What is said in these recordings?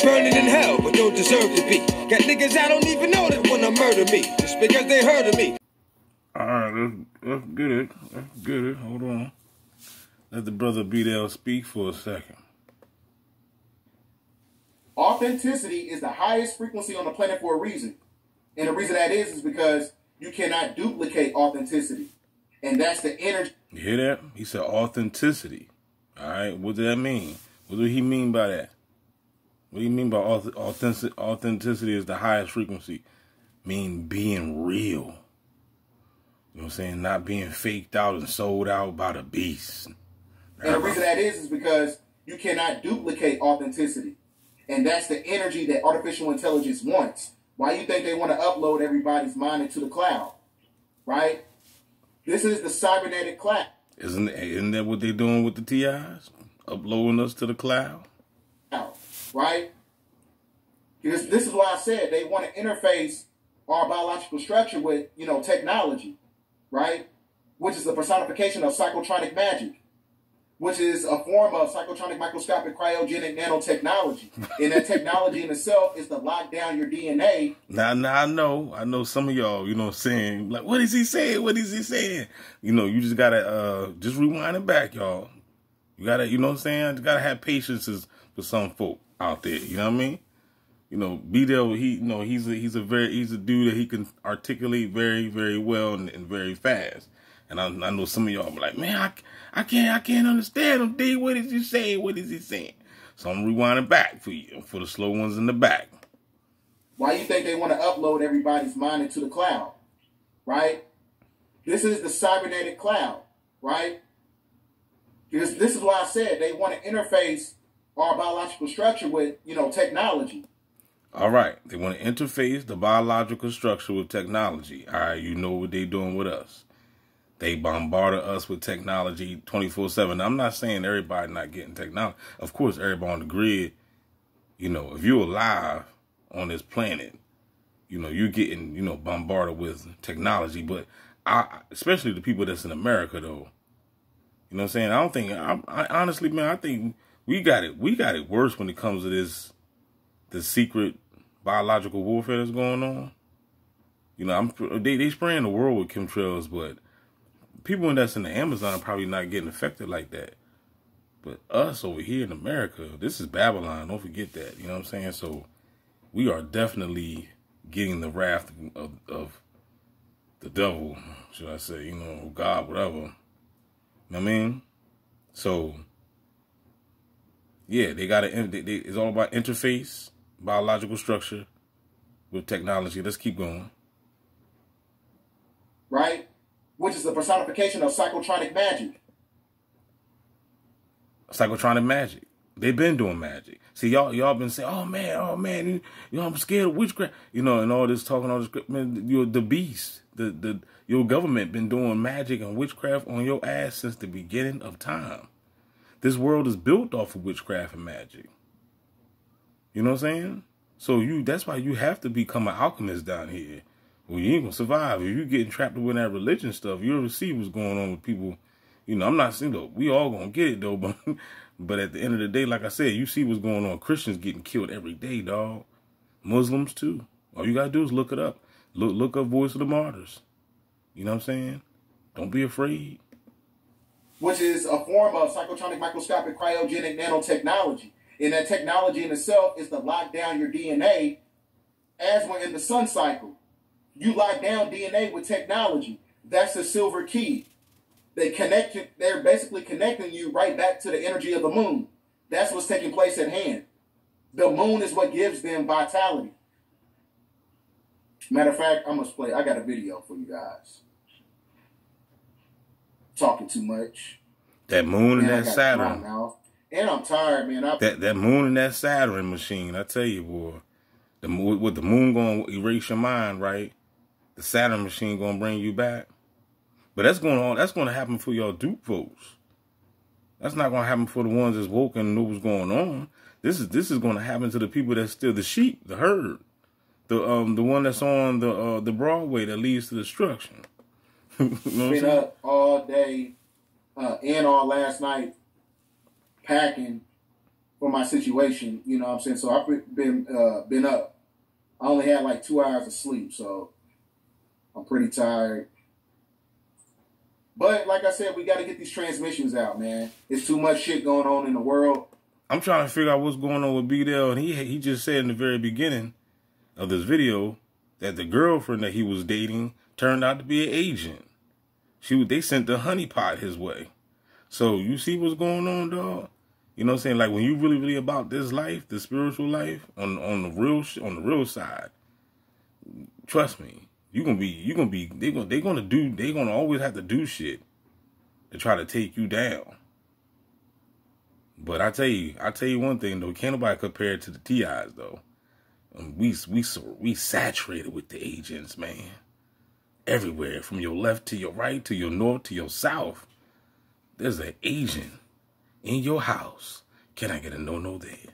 burning in hell, but don't deserve to be. Got niggas I don't even know that wanna murder me, just because they heard of me. Alright, let's get it. Let's get it. Hold on. Let the brother BDL speak for a second. Authenticity is the highest frequency on the planet for a reason. And the reason that is because you cannot duplicate authenticity. And that's the energy. You hear that? He said authenticity. Alright, what does that mean? What do he mean by that? What do you mean by authenticity is the highest frequency? Mean being real. You know what I'm saying? Not being faked out and sold out by the beast. And the reason that is because you cannot duplicate authenticity. And that's the energy that artificial intelligence wants. Why you think they want to upload everybody's mind into the cloud? Right? This is the cybernetic cloud. Isn't that what they're doing with the TIs? Uploading us to the cloud? Right? Because this is why I said they want to interface our biological structure with, technology. Right? Which is the personification of psychotronic magic. Which is a form of psychotronic microscopic cryogenic nanotechnology. And that technology in itself is to lock down your DNA. Now, I know some of y'all, you know what I'm saying, like, what is he saying? What is he saying? You just gotta, just rewind it back, y'all. You gotta, you know what I'm saying? You gotta have patience with some folk out there, you know what I mean? B-Dell, he's a dude that he can articulate very, very well and very fast. And I know some of y'all be like, man, I can't understand him, D. What is he saying? What is he saying? So I'm rewinding back for you, for the slow ones in the back. Why you think they want to upload everybody's mind into the cloud? Right? This is the cybernetic cloud, right? Because this is why I said they want to interface our biological structure with, technology. All right. They want to interface the biological structure with technology. All right. You know what they're doing with us. They bombarded us with technology 24/7. Now, I'm not saying everybody not getting technology. Of course, everybody on the grid, if you're alive on this planet, you're getting, bombarded with technology. But especially the people that's in America, though, you know what I'm saying? I don't think, I honestly, man, I think we got it worse when it comes to the secret biological warfare that's going on. They spraying the world with chemtrails, but people that's in the Amazon are probably not getting affected like that. But us over here in America, this is Babylon. Don't forget that. You know what I'm saying? So we are definitely getting the wrath of the devil, should I say, God, whatever. You know what I mean? So, yeah, it's all about interface, biological structure with technology. Let's keep going. Right? Which is the personification of psychotronic magic. Psychotronic magic. They've been doing magic. See, y'all been saying, oh man, I'm scared of witchcraft, and all this talking, all this, man, you're the beast. Your government been doing magic and witchcraft on your ass since the beginning of time. This world is built off of witchcraft and magic. You know what I'm saying? So that's why you have to become an alchemist down here. Well, you ain't gonna survive. If you getting trapped with that religion stuff, you ever see what's going on with people. I'm not saying, though, we all gonna get it, though, but at the end of the day, like I said, you see what's going on. Christians getting killed every day, dog. Muslims, too. All you gotta do is look it up. Look up Voice of the Martyrs. You know what I'm saying? Don't be afraid. Which is a form of psychotronic microscopic cryogenic nanotechnology. And that technology in itself is to lock down your DNA as we're in the sun cycle. You lock down DNA with technology. That's the silver key. They're basically connecting you right back to the energy of the moon. That's what's taking place at hand. The moon is what gives them vitality. Matter of fact, I got a video for you guys. Talking too much. That moon and that Saturn. And I'm tired, man. That moon and that Saturn machine, I tell you, boy. The moon going to erase your mind, right? The Saturn machine going to bring you back. But that's going to happen for y'all dupe folks. That's not going to happen for the ones that's woke and know what's going on. This is going to happen to the people that's still the sheep, the herd. The one that's on the Broadway that leads to destruction. Been up all day and all last night packing for my situation. You know what I'm saying? So I've been up. I only had like 2 hours of sleep, so I'm pretty tired. But like I said, we got to get these transmissions out, man. It's too much shit going on in the world. I'm trying to figure out what's going on with B-Dell, and he just said in the very beginning of this video that the girlfriend that he was dating turned out to be an agent. They sent the honeypot his way. So you see what's going on, dog? You know what I'm saying? Like when you really about this life, the spiritual life, on the real side, trust me, they're gonna always have to do shit to try to take you down. But I tell you one thing though, can't nobody compare it to the TIs though. We saturated with the agents, man. Everywhere, from your left to your right, to your north to your south, there's an agent in your house. Can I get a no there?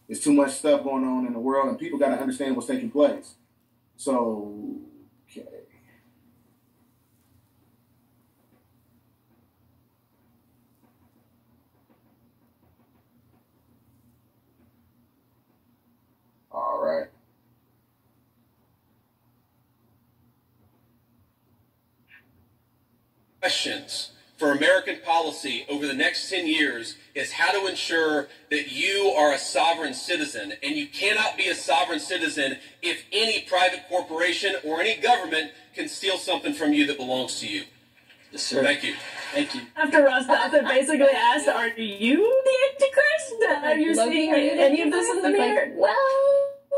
There's too much stuff going on in the world, and people got to understand what's taking place. So, okay. All right. Questions for American policy over the next 10 years is how to ensure that you are a sovereign citizen. And you cannot be a sovereign citizen if any private corporation or any government can steal something from you that belongs to you. Yes, sir. Thank you. Thank you. After Ross Dawson basically asked, are you the Antichrist? Are you seeing any of this in the mirror? Well,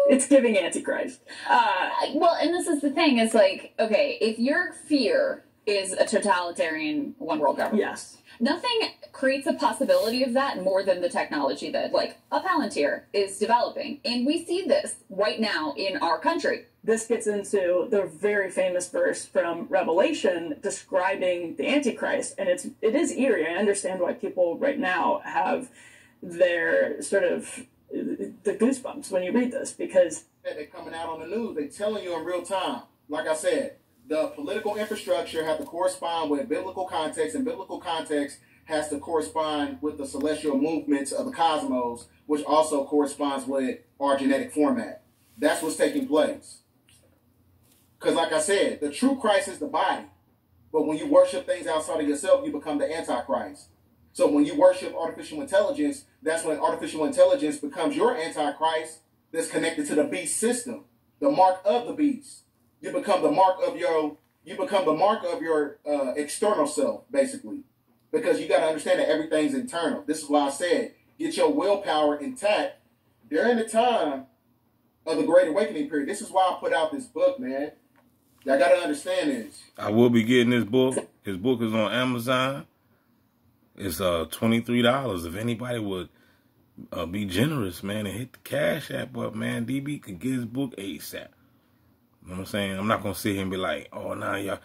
it's giving Antichrist. well, and this is the thing, is like, okay, if your fear is a totalitarian one world government. Yes. Nothing creates a possibility of that more than the technology that, like, a Palantir is developing. And we see this right now in our country. This gets into the very famous verse from Revelation describing the Antichrist. And it is eerie. I understand why people right now have their sort of the goosebumps when you read this, because they're coming out on the news. They're telling you in real time. Like I said, the political infrastructure has to correspond with biblical context, and biblical context has to correspond with the celestial movements of the cosmos, which also corresponds with our genetic format. That's what's taking place. Because like I said, the true Christ is the body. But when you worship things outside of yourself, you become the Antichrist. So when you worship artificial intelligence, that's when artificial intelligence becomes your Antichrist that's connected to the beast system, the mark of the beast. You become the mark of your external self, basically. Because you got to understand that everything's internal. This is why I said, get your willpower intact during the time of the Great Awakening period. This is why I put out this book, man. Y'all got to understand this. I will be getting this book. His book is on Amazon. It's $23. If anybody would be generous, man, and hit the Cash App up, man, DB can get his book ASAP. You know what I'm saying? I'm not going to sit here and be like, oh, nah, y'all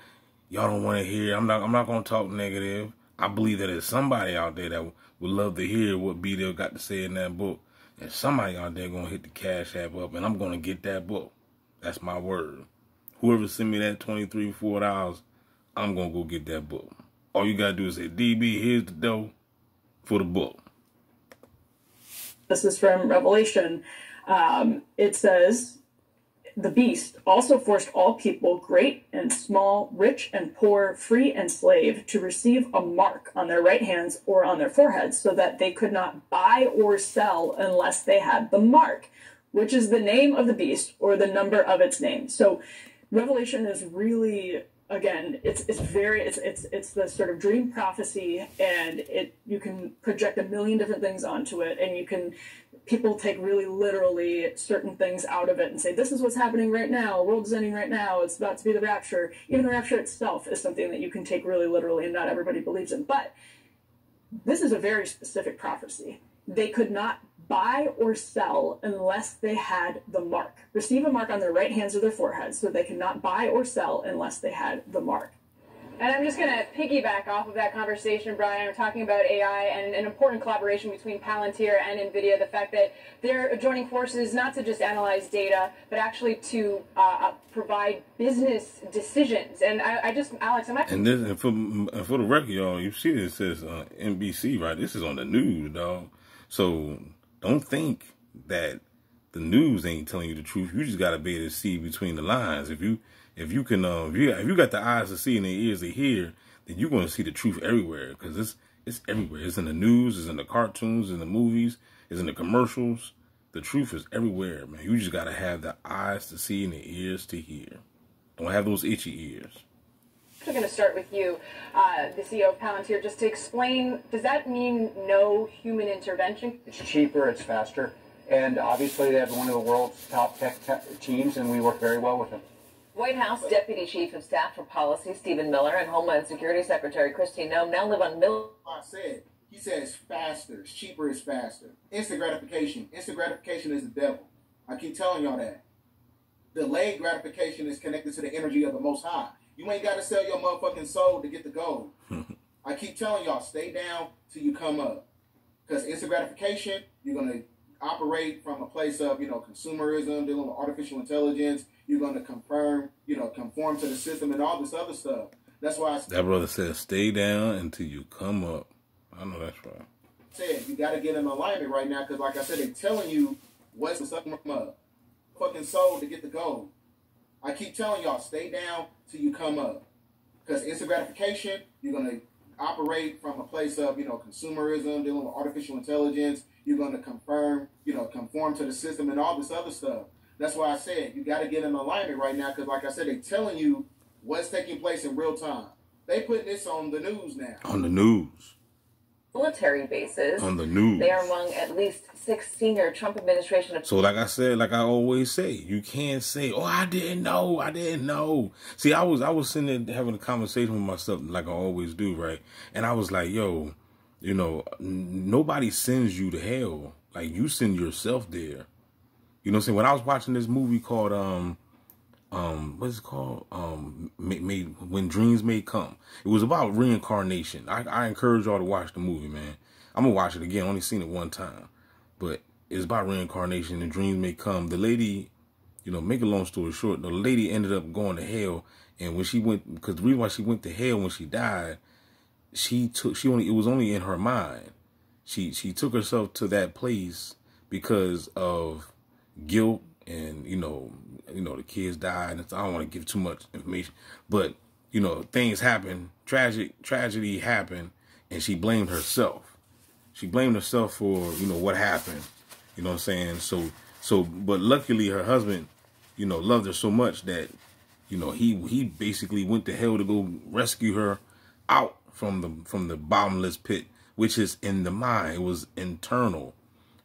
don't want to hear. I'm not going to talk negative. I believe that there's somebody out there that would love to hear what B-Dell got to say in that book. And somebody out there going to hit the Cash App up, and I'm going to get that book. That's my word. Whoever send me that $23, $4, I'm going to go get that book. All you got to do is say, DB, here's the dough for the book. This is from Revelation. It says, the beast also forced all people, great and small, rich and poor, free and slave, to receive a mark on their right hands or on their foreheads, so that they could not buy or sell unless they had the mark, which is the name of the beast or the number of its name. So Revelation is really, again, it's the sort of dream prophecy, and you can project a million different things onto it, and people take really literally certain things out of it and say, this is what's happening right now, world is ending right now, it's about to be the rapture. Even the rapture itself is something that you can take really literally, and not everybody believes in. But this is a very specific prophecy. They could not buy or sell unless they had the mark. Receive a mark on their right hands or their foreheads, so they cannot buy or sell unless they had the mark. And I'm just going to piggyback off of that conversation, Brian. We're talking about AI and an important collaboration between Palantir and NVIDIA, the fact that they're joining forces not to just analyze data, but actually to provide business decisions. And Alex, And for the record, y'all, you see this says NBC, right? This is on the news, dog. So don't think that the news ain't telling you the truth. You just gotta be able to see between the lines. If you got the eyes to see and the ears to hear, then you're gonna see the truth everywhere, because it's everywhere. It's in the news, it's in the cartoons, in the movies, it's in the commercials. The truth is everywhere, man. You just gotta have the eyes to see and the ears to hear. Don't have those itchy ears. I'm going to start with you, the CEO of Palantir, just to explain, does that mean no human intervention? It's cheaper, it's faster, and obviously they have one of the world's top tech teams, and we work very well with them. White House Deputy Chief of Staff for Policy Stephen Miller and Homeland Security Secretary Christine Noem now live on He said it's faster, it's cheaper, it's faster. Instant gratification. Instant gratification is the devil. I keep telling y'all that. Delayed gratification is connected to the energy of the Most High. You ain't got to sell your motherfucking soul to get the gold. I keep telling y'all, stay down till you come up. Because instant gratification, you're going to operate from a place of, consumerism, dealing with artificial intelligence. You're going to conform to the system and all this other stuff. That's why that brother says, stay down until you come up. I know that's right. Said you got to get in alignment right now, because like I said, they're telling you what's the fucking soul to get the gold. I keep telling y'all, stay down till you come up. Because instant gratification, you're going to operate from a place of, consumerism, dealing with artificial intelligence. You're going to conform to the system and all this other stuff. That's why I said you got to get in alignment right now, because like I said, they're telling you what's taking place in real time. They putting this on the news now. On the news. Military bases. On the news. They are among at least 6 senior Trump administration. So like I said, like I always say, you can't say, oh, I didn't know. See, I was sitting there having a conversation with myself like I always do, right? And I was like, yo, nobody sends you to hell. Like, you send yourself there. You know what I'm saying? When I was watching this movie called, what's it called? When Dreams May Come. It was about reincarnation. I encourage y'all to watch the movie, man. I'm gonna watch it again. I only seen it one time, but it's about reincarnation and dreams may come. The lady, make a long story short, the lady ended up going to hell, and when she went, because the reason why she went to hell when she died, it was only in her mind. She took herself to that place because of guilt, and the kids died. And I don't want to give too much information, but things happened, tragedy happened, and she blamed herself. She blamed herself for what happened. You know what I'm saying? But luckily her husband, loved her so much that he basically went to hell to go rescue her out from the bottomless pit, which is in the mind. It was internal.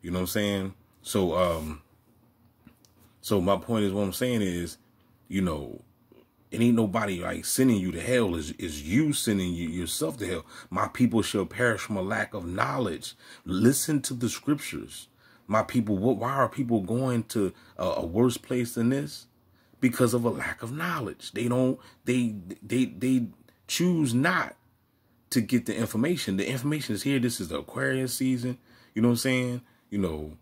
You know what I'm saying? So my point is, what I'm saying is, it ain't nobody like sending you to hell. Is you sending yourself to hell. My people shall perish from a lack of knowledge. Listen to the scriptures. My people, why are people going to a worse place than this? Because of a lack of knowledge. They choose not to get the information. The information is here. This is the Aquarius season. You know what I'm saying?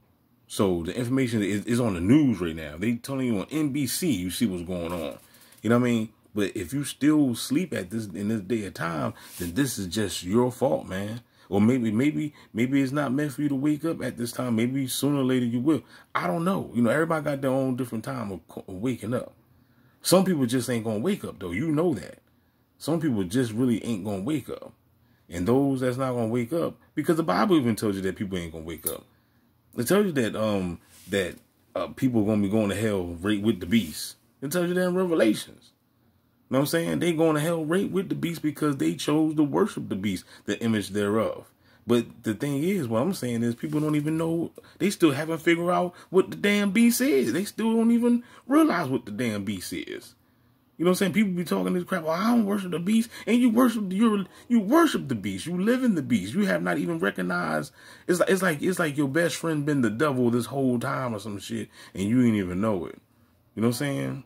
So the information is on the news right now. They telling you on NBC, you see what's going on. You know what I mean? But if you still sleep in this day of time, then this is just your fault, man. Or maybe it's not meant for you to wake up at this time. Maybe sooner or later you will. I don't know. Everybody got their own different time of waking up. Some people just ain't gonna wake up though. You know that. Some people just really ain't gonna wake up. And those that's not gonna wake up, because the Bible even tells you that people ain't gonna wake up. It tells you that people are gonna be going to hell right with the beast. It tells you that in Revelations. You know what I'm saying? They going to hell right with the beast because they chose to worship the beast, the image thereof. But the thing is, what I'm saying is, people don't even know. They still haven't figured out what the damn beast is. They still don't even realize what the damn beast is. You know what I'm saying? People be talking this crap. Well, I don't worship the beast, and you worship the beast. You live in the beast. You have not even recognized. It's like your best friend been the devil this whole time or some shit, and you ain't even know it. You know what I'm saying?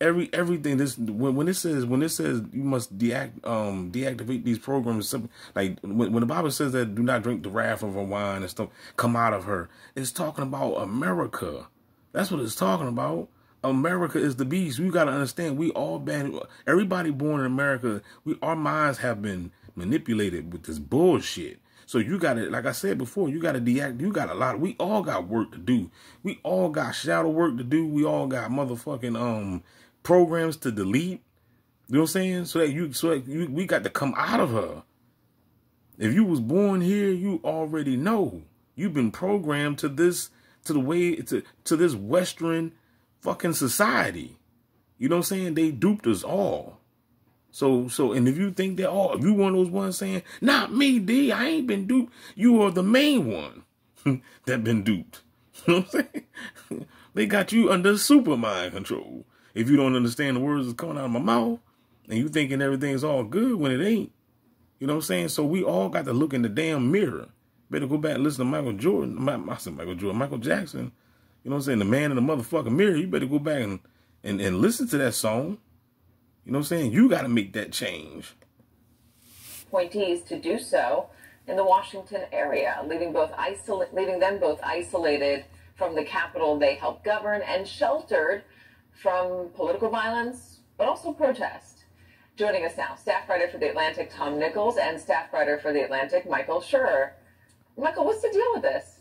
Everything this when it says you must deactivate these programs, like when the Bible says that do not drink the wrath of her wine and stuff come out of her, it's talking about America. That's what it's talking about. America is the beast. We got to understand, everybody born in America, our minds have been manipulated with this bullshit. So you got to, like I said before, you got to you got a lot. We all got work to do. We all got shadow work to do. We all got motherfucking programs to delete. You know what I'm saying? So that we got to come out of her. If you was born here, you already know. You've been programmed to this, to this Western fucking society. You know what I'm saying? They duped us all. So, and if you think that, oh, if you one of those ones saying, not me, D, I ain't been duped. You are the main one that been duped. You know what I'm saying? They got you under super mind control. If you don't understand the words that's coming out of my mouth and you thinking everything's all good when it ain't. You know what I'm saying? So we all got to look in the damn mirror. Better go back and listen to Michael Jackson. You know what I'm saying? The man in the motherfucking mirror. You better go back and listen to that song. You know what I'm saying? You got to make that change. Appointees to do so in the Washington area, leaving them both isolated from the Capitol they helped govern and sheltered from political violence, but also protest. Joining us now, staff writer for The Atlantic, Tom Nichols, and staff writer for The Atlantic, Michael Schur. Michael, what's the deal with this?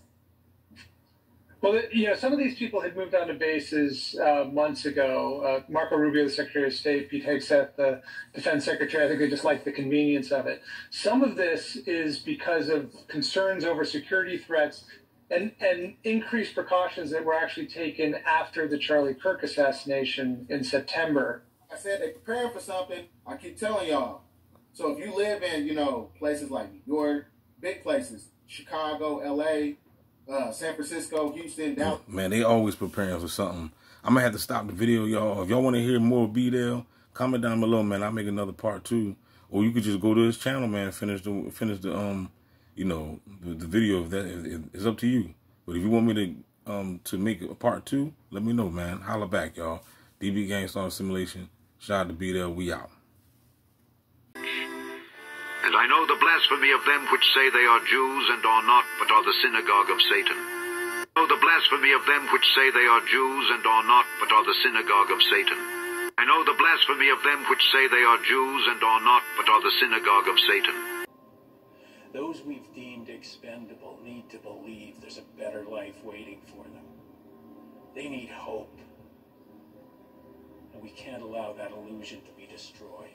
Well, you know, some of these people had moved on to bases months ago. Marco Rubio, the Secretary of State, Pete Hegseth, the Defense Secretary, I think they just like the convenience of it. Some of this is because of concerns over security threats and increased precautions that were actually taken after the Charlie Kirk assassination in September. I said they preparing for something. I keep telling y'all. So if you live in, you know, places like New York, big places, Chicago, L.A., San Francisco, Houston, Dallas. Man, they always preparing for something. I'm gonna have to stop the video, y'all. If y'all want to hear more B-Dale, comment down below, man. I'll make another part 2, or you could just go to his channel, man, and finish the you know, the video. If that it's up to you. But if you want me to make a part 2, let me know, man. Holla back, y'all. DB GANGSTALKING SIMULATION. Shout out to B-Dale. We out. And I know the blasphemy of them which say they are Jews and are not, but are the synagogue of Satan. I know the blasphemy of them which say they are Jews and are not, but are the synagogue of Satan. I know the blasphemy of them which say they are Jews and are not, but are the synagogue of Satan. Those we've deemed expendable need to believe there's a better life waiting for them. They need hope. And we can't allow that illusion to be destroyed.